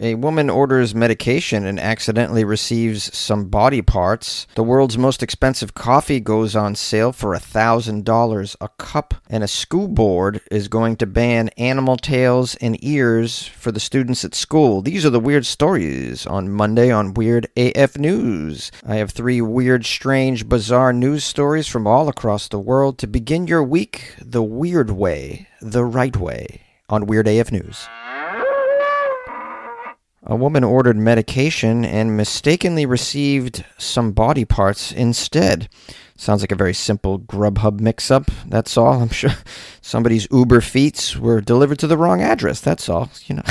A woman orders medication and accidentally receives some body parts. The world's most expensive coffee goes on sale for $1,000 a cup. And a school board is going to ban animal tails and ears for the students at school. These are the weird stories on Monday on Weird AF News. I have 3 weird, strange, bizarre news stories from all across the world to begin your week the weird way, the right way, on Weird AF News. A woman ordered medication and mistakenly received some body parts instead. Sounds like a very simple Grubhub mix-up, that's all. I'm sure somebody's Uber feets were delivered to the wrong address, that's all. You know,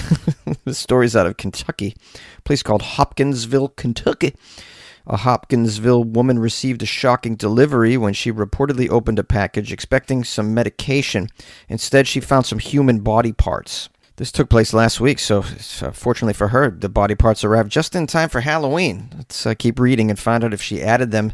the story's out of Kentucky, a place called Hopkinsville, Kentucky. A Hopkinsville woman received a shocking delivery when she reportedly opened a package expecting some medication. Instead, she found some human body parts. This took place last week, so fortunately for her, the body parts arrived just in time for Halloween. Let's keep reading and find out if she added them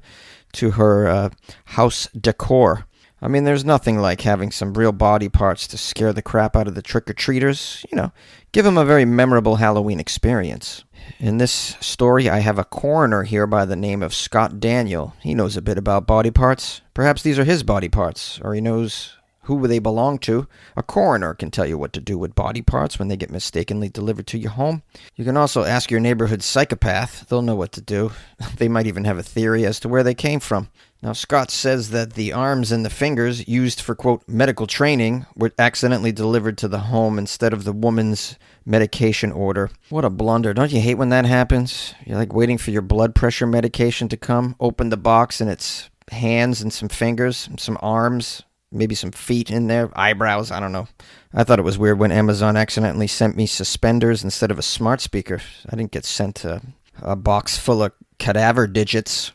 to her house decor. I mean, there's nothing like having some real body parts to scare the crap out of the trick-or-treaters. You know, give them a very memorable Halloween experience. In this story, I have a coroner here by the name of Scott Daniel. He knows a bit about body parts. Perhaps these are his body parts, or he knows who they belong to. A coroner can tell you what to do with body parts when they get mistakenly delivered to your home. You can also ask your neighborhood psychopath. They'll know what to do. They might even have a theory as to where they came from. Now, Scott says that the arms and the fingers used for, quote, medical training were accidentally delivered to the home instead of the woman's medication order. What a blunder. Don't you hate when that happens? You're like waiting for your blood pressure medication to come. Open the box and it's hands and some fingers and some arms. Maybe some feet in there, eyebrows, I don't know. I thought it was weird when Amazon accidentally sent me suspenders instead of a smart speaker. I didn't get sent a box full of cadaver digits.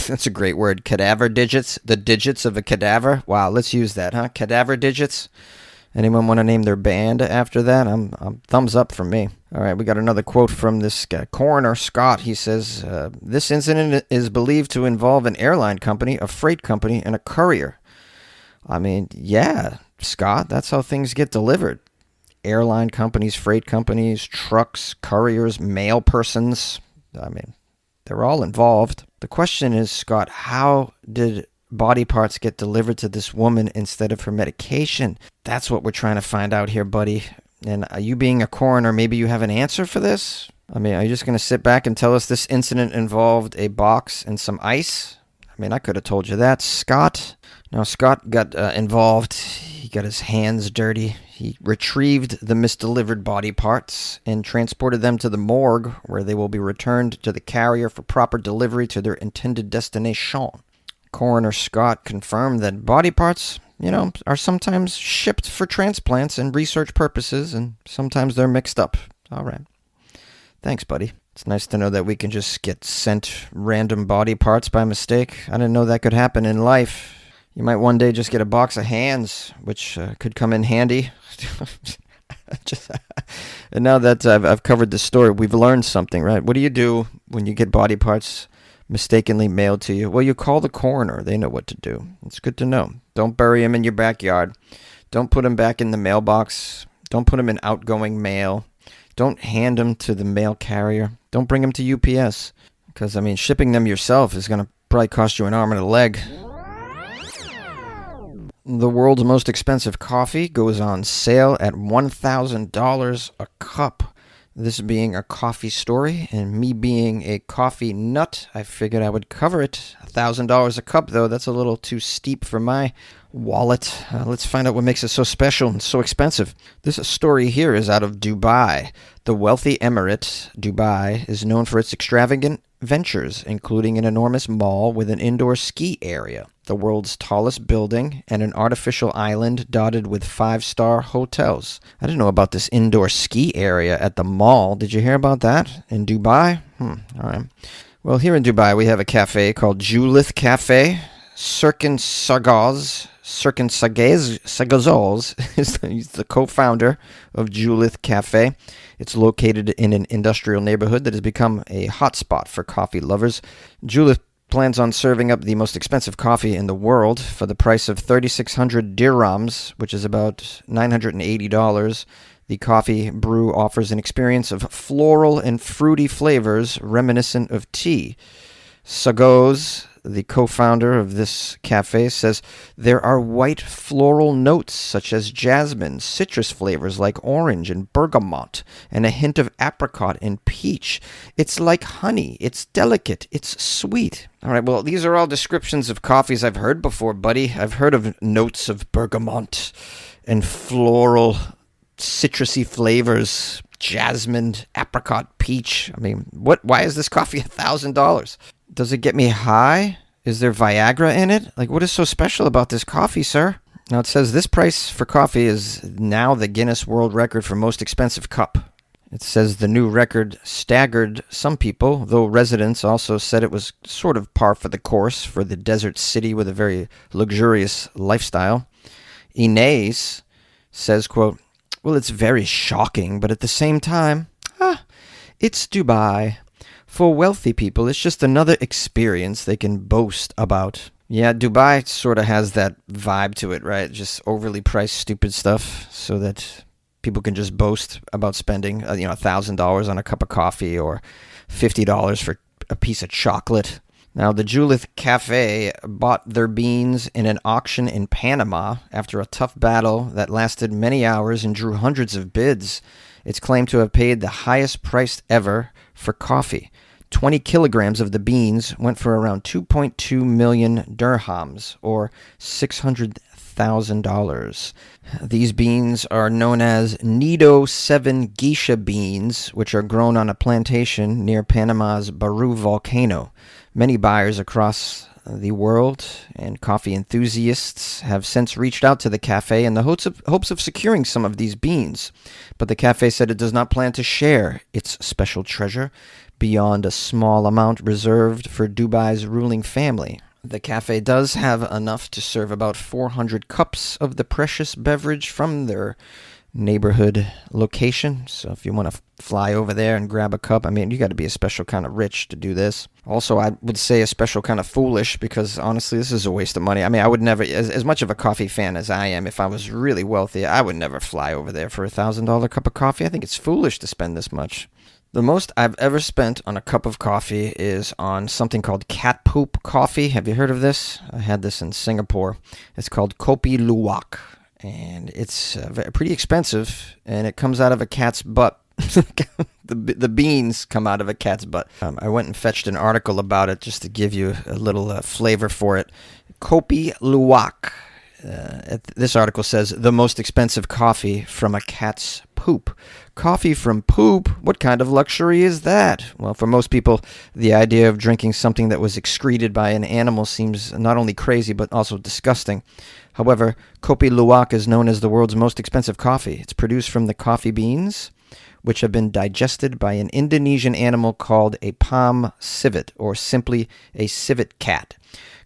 That's a great word, cadaver digits. The digits of a cadaver. Wow, let's use that, huh? Cadaver digits. Anyone want to name their band after that? I'm thumbs up from me. All right, we got another quote from this guy, Coroner Scott. He says, this incident is believed to involve an airline company, a freight company, and a courier. I mean, yeah, Scott, that's how things get delivered. Airline companies, freight companies, trucks, couriers, mail persons. I mean, they're all involved. The question is, Scott, how did body parts get delivered to this woman instead of her medication? That's what we're trying to find out here, buddy. And you being a coroner, maybe you have an answer for this? I mean, are you just going to sit back and tell us this incident involved a box and some ice? I mean, I could have told you that, Scott. Now, Scott got involved. He got his hands dirty. He retrieved the misdelivered body parts and transported them to the morgue, where they will be returned to the carrier for proper delivery to their intended destination. Coroner Scott confirmed that body parts, you know, are sometimes shipped for transplants and research purposes, and sometimes they're mixed up. All right. Thanks, buddy. It's nice to know that we can just get sent random body parts by mistake. I didn't know that could happen in life. You might one day just get a box of hands, which could come in handy. And now that I've covered this story, we've learned something, right? What do you do when you get body parts mistakenly mailed to you? Well, you call the coroner. They know what to do. It's good to know. Don't bury them in your backyard. Don't put them back in the mailbox. Don't put them in outgoing mail. Don't hand them to the mail carrier. Don't bring them to UPS. Because, I mean, shipping them yourself is going to probably cost you an arm and a leg. The world's most expensive coffee goes on sale at $1,000 a cup. This being a coffee story, and me being a coffee nut, I figured I would cover it. $1,000 a cup, though, that's a little too steep for my wallet. Let's find out what makes it so special and so expensive. This story here is out of Dubai. The wealthy emirate, Dubai, is known for its extravagant ventures, including an enormous mall with an indoor ski area, the world's tallest building, and an artificial island dotted with 5-star hotels. I didn't know about this indoor ski area at the mall. Did you hear about that in Dubai? All right. Well, here in Dubai, we have a cafe called Julith Cafe. Serkan Sagazol is the co-founder of Julith Cafe. It's located in an industrial neighborhood that has become a hotspot for coffee lovers. Julith plans on serving up the most expensive coffee in the world for the price of 3,600 dirhams, which is about $980. The coffee brew offers an experience of floral and fruity flavors reminiscent of tea. Sagoz, the co-founder of this cafe, says there are white floral notes such as jasmine, citrus flavors like orange and bergamot, and a hint of apricot and peach. It's like honey. It's delicate. It's sweet. All right, well, these are all descriptions of coffees I've heard before, buddy. I've heard of notes of bergamot and floral, citrusy flavors, jasmine, apricot, peach. I mean, why is this coffee $1,000? Does it get me high? Is there Viagra in it? Like, what is so special about this coffee, sir? Now, it says this price for coffee is now the Guinness World Record for most expensive cup. It says the new record staggered some people, though residents also said it was sort of par for the course for the desert city with a very luxurious lifestyle. Inez says, quote, well, it's very shocking, but at the same time, it's Dubai. For wealthy people, it's just another experience they can boast about. Yeah, Dubai sort of has that vibe to it, right? Just overly priced, stupid stuff so that people can just boast about spending, $1,000 on a cup of coffee or $50 for a piece of chocolate. Now, the Julith Cafe bought their beans in an auction in Panama after a tough battle that lasted many hours and drew hundreds of bids. It's claimed to have paid the highest price ever for coffee. 20 kilograms of the beans went for around 2.2 million dirhams, or $600,000. These beans are known as Nido 7 geisha beans, which are grown on a plantation near Panama's Baru volcano. Many buyers across the world and coffee enthusiasts have since reached out to the cafe in the hopes of securing some of these beans. But the cafe said it does not plan to share its special treasure beyond a small amount reserved for Dubai's ruling family. The cafe does have enough to serve about 400 cups of the precious beverage from their neighborhood location. So if you want to fly over there and grab a cup, I mean, you got to be a special kind of rich to do this. Also, I would say a special kind of foolish, because honestly, this is a waste of money. I mean, I would never, as much of a coffee fan as I am, if I was really wealthy, I would never fly over there for $1,000 cup of coffee. I think it's foolish to spend this much. The most I've ever spent on a cup of coffee is on something called cat poop coffee. Have you heard of this? I had this in Singapore. It's called Kopi Luwak, and it's pretty expensive, and it comes out of a cat's butt. The beans come out of a cat's butt. I went and fetched an article about it just to give you a little flavor for it. Kopi Luwak. This article says, the most expensive coffee from a cat's poop. Coffee from poop? What kind of luxury is that? Well, for most people, the idea of drinking something that was excreted by an animal seems not only crazy, but also disgusting. However, Kopi Luwak is known as the world's most expensive coffee. It's produced from the coffee beans, which have been digested by an Indonesian animal called a palm civet, or simply a civet cat.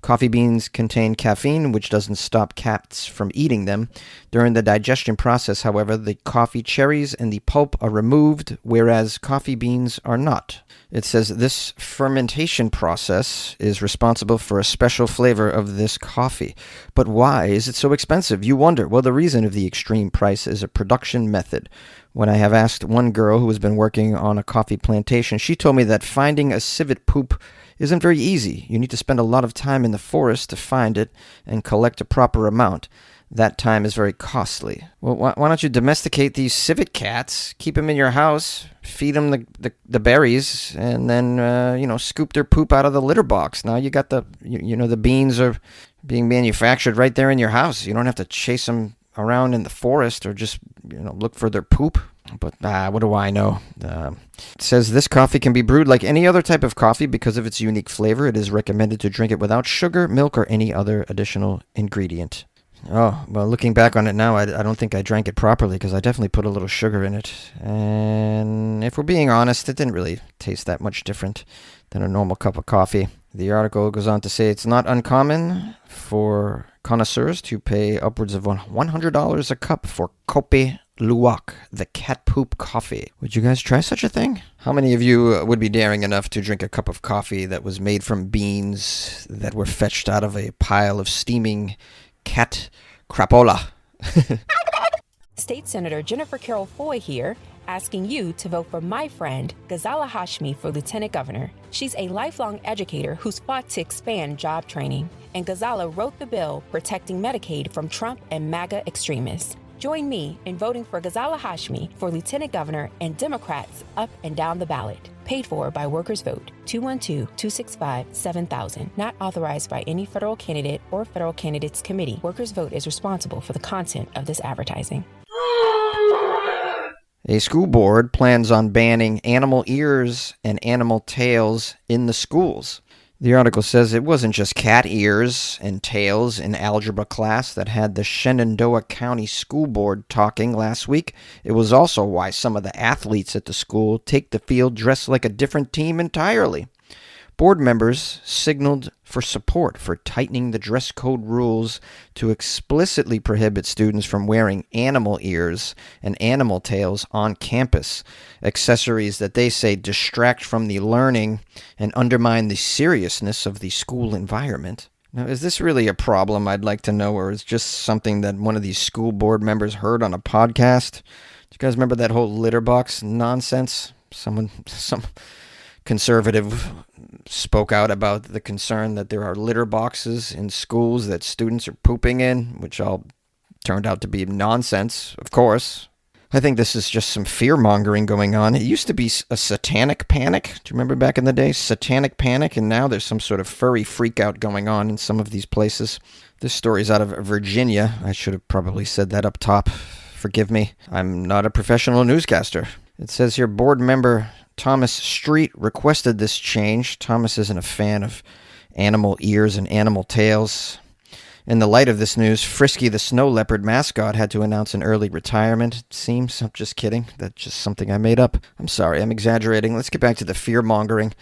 Coffee beans contain caffeine, which doesn't stop cats from eating them. During the digestion process, however, the coffee cherries and the pulp are removed, whereas coffee beans are not. It says this fermentation process is responsible for a special flavor of this coffee. But why is it so expensive? You wonder. Well, the reason of the extreme price is a production method. When I have asked one girl who has been working on a coffee plantation, she told me that finding a civet poop isn't very easy. You need to spend a lot of time in the forest to find it and collect a proper amount. That time is very costly. Well, why don't you domesticate these civet cats, keep them in your house, feed them the berries, and then, scoop their poop out of the litter box. Now you got the beans are being manufactured right there in your house. You don't have to chase them around in the forest or just, look for their poop. But what do I know? It says this coffee can be brewed like any other type of coffee because of its unique flavor. It is recommended to drink it without sugar, milk, or any other additional ingredient. Oh, well, looking back on it now, I don't think I drank it properly because I definitely put a little sugar in it. And if we're being honest, it didn't really taste that much different than a normal cup of coffee. The article goes on to say it's not uncommon for connoisseurs to pay upwards of $100 a cup for Kopi Luwak, the cat poop coffee. Would you guys try such a thing? How many of you would be daring enough to drink a cup of coffee that was made from beans that were fetched out of a pile of steaming cat crapola? State Senator Jennifer Carroll Foy here, asking you to vote for my friend, Ghazala Hashmi, for Lieutenant Governor. She's a lifelong educator who's fought to expand job training, and Ghazala wrote the bill protecting Medicaid from Trump and MAGA extremists. Join me in voting for Ghazala Hashmi for Lieutenant Governor and Democrats up and down the ballot. Paid for by Workers Vote, 212-265-7000. Not authorized by any federal candidate or federal candidates committee. Workers Vote is responsible for the content of this advertising. A school board plans on banning animal ears and animal tails in the schools. The article says it wasn't just cat ears and tails in algebra class that had the Shenandoah County School Board talking last week. It was also why some of the athletes at the school take the field dressed like a different team entirely. Board members signaled for support for tightening the dress code rules to explicitly prohibit students from wearing animal ears and animal tails on campus, accessories that they say distract from the learning and undermine the seriousness of the school environment. Now, is this really a problem, I'd like to know, or is it just something that one of these school board members heard on a podcast? Do you guys remember that whole litter box nonsense? Some conservative spoke out about the concern that there are litter boxes in schools that students are pooping in, which all turned out to be nonsense, of course. I think this is just some fear-mongering going on. It used to be a satanic panic. Do you remember back in the day? Satanic panic, and now there's some sort of furry freak-out going on in some of these places. This story's out of Virginia. I should have probably said that up top. Forgive me. I'm not a professional newscaster. It says here, board member Thomas Street requested this change. Thomas isn't a fan of animal ears and animal tails. In the light of this news, Frisky the snow leopard mascot had to announce an early retirement. It seems. I'm just kidding. That's just something I made up. I'm sorry, I'm exaggerating. Let's get back to the fear-mongering.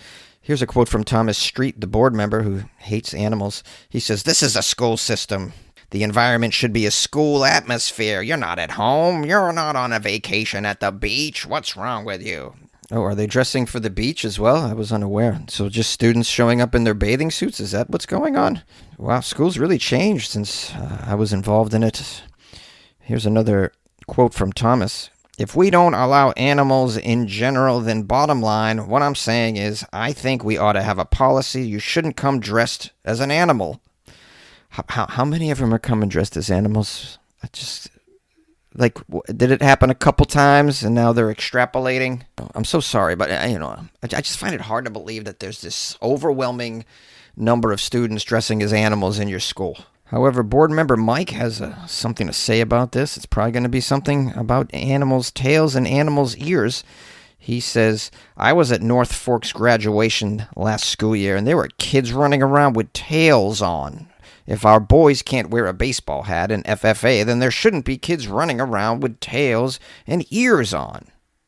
Here's a quote from Thomas Street, the board member who hates animals. He says, "This is a school system. The environment should be a school atmosphere. You're not at home. You're not on a vacation at the beach. What's wrong with you?" Oh, are they dressing for the beach as well? I was unaware. So just students showing up in their bathing suits? Is that what's going on? Wow, school's really changed since I was involved in it. Here's another quote from Thomas. "If we don't allow animals in general, then bottom line, what I'm saying is I think we ought to have a policy. You shouldn't come dressed as an animal." How many of them are coming dressed as animals? Did it happen a couple times and now they're extrapolating? I'm so sorry, but I just find it hard to believe that there's this overwhelming number of students dressing as animals in your school. However, board member Mike has something to say about this. It's probably going to be something about animals' tails and animals' ears. He says, "I was at North Fork's graduation last school year, and there were kids running around with tails on. If our boys can't wear a baseball hat in FFA, then there shouldn't be kids running around with tails and ears on.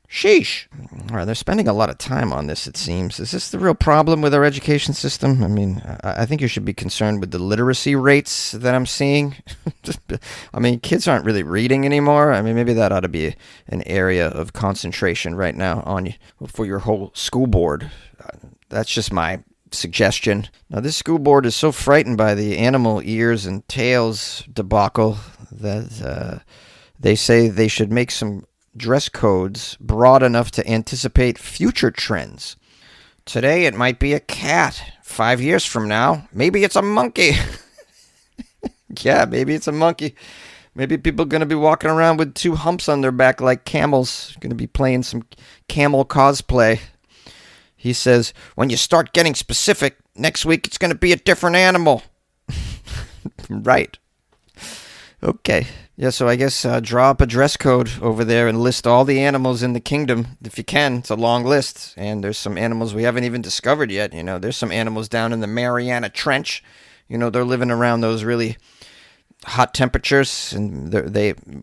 Sheesh." All right, they're spending a lot of time on this, it seems. Is this the real problem with our education system? I mean, I think you should be concerned with the literacy rates that I'm seeing. I mean, kids aren't really reading anymore. I mean, maybe that ought to be an area of concentration right now for your whole school board. That's just my suggestion. Now, this school board is so frightened by the animal ears and tails debacle that they say they should make some dress codes broad enough to anticipate future trends. Today, it might be a cat. 5 years from now, maybe it's a monkey. Yeah, maybe it's a monkey. Maybe people are going to be walking around with 2 humps on their back like camels. Going to be playing some camel cosplay. He says, when you start getting specific, next week it's going to be a different animal. Right. Okay. Yeah, so I guess draw up a dress code over there and list all the animals in the kingdom, if you can. It's a long list, and there's some animals we haven't even discovered yet. There's some animals down in the Mariana Trench. They're living around those really hot temperatures, and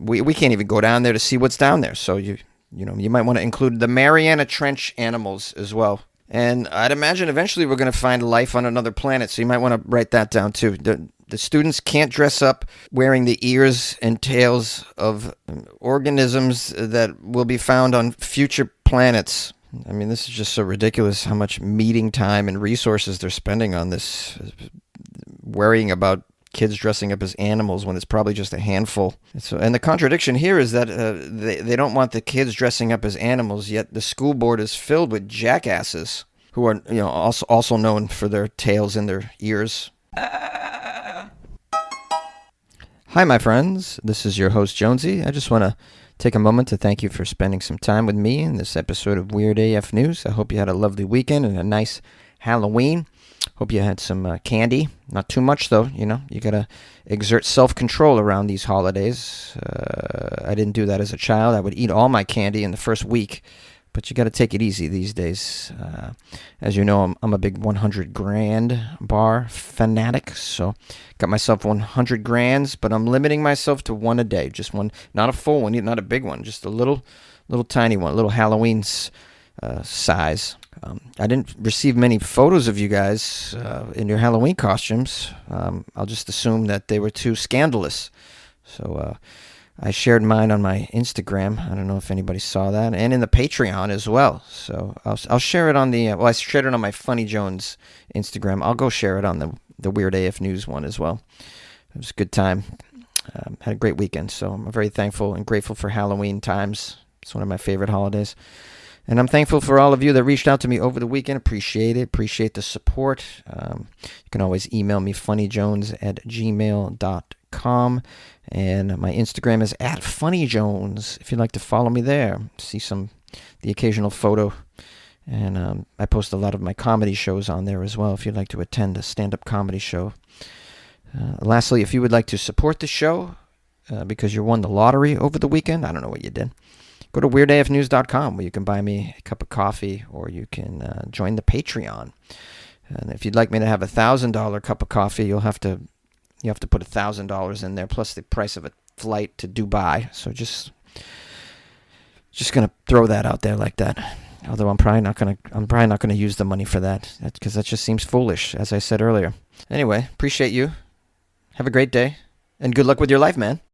we can't even go down there to see what's down there. So you might want to include the Mariana Trench animals as well. And I'd imagine eventually we're going to find life on another planet, so you might want to write that down too. The students can't dress up wearing the ears and tails of organisms that will be found on future planets. I mean, this is just so ridiculous how much meeting time and resources they're spending on this, worrying about kids dressing up as animals when it's probably just a handful. And the contradiction here is that they don't want the kids dressing up as animals, yet the school board is filled with jackasses who are also known for their tails in their ears. Hi, my friends. This is your host, Jonesy. I just want to take a moment to thank you for spending some time with me in this episode of Weird AF News. I hope you had a lovely weekend and a nice Halloween. Hope you had some candy. Not too much, though. You got to exert self-control around these holidays. I didn't do that as a child. I would eat all my candy in the first week. But you got to take it easy these days. As you know, I'm a big 100 grand bar fanatic. So got myself 100 grands, but I'm limiting myself to one a day. Just one, not a full one, not a big one, just a little tiny one, a little Halloween size. I didn't receive many photos of you guys in your Halloween costumes. I'll just assume that they were too scandalous. So I shared mine on my Instagram. I don't know if anybody saw that, and in the Patreon as well. So I'll share it on I shared it on my Funny Jones Instagram. I'll go share it on the Weird AF News one as well. It was a good time. Had a great weekend, so I'm very thankful and grateful for Halloween times. It's one of my favorite holidays. And I'm thankful for all of you that reached out to me over the weekend. Appreciate it. Appreciate the support. You can always email me, funnyjones@gmail.com. And my Instagram is @funnyjones if you'd like to follow me there. See the occasional photo. And I post a lot of my comedy shows on there as well if you'd like to attend a stand-up comedy show. Lastly, if you would like to support the show because you won the lottery over the weekend, I don't know what you did, go to weirdafnews.com where you can buy me a cup of coffee or you can join the Patreon. And if you'd like me to have $1,000 cup of coffee, you have to put $1,000 in there plus the price of a flight to Dubai. So just gonna throw that out there like that. Although I'm probably not gonna use the money for that because that just seems foolish, as I said earlier. Anyway, appreciate you. Have a great day and good luck with your life, man.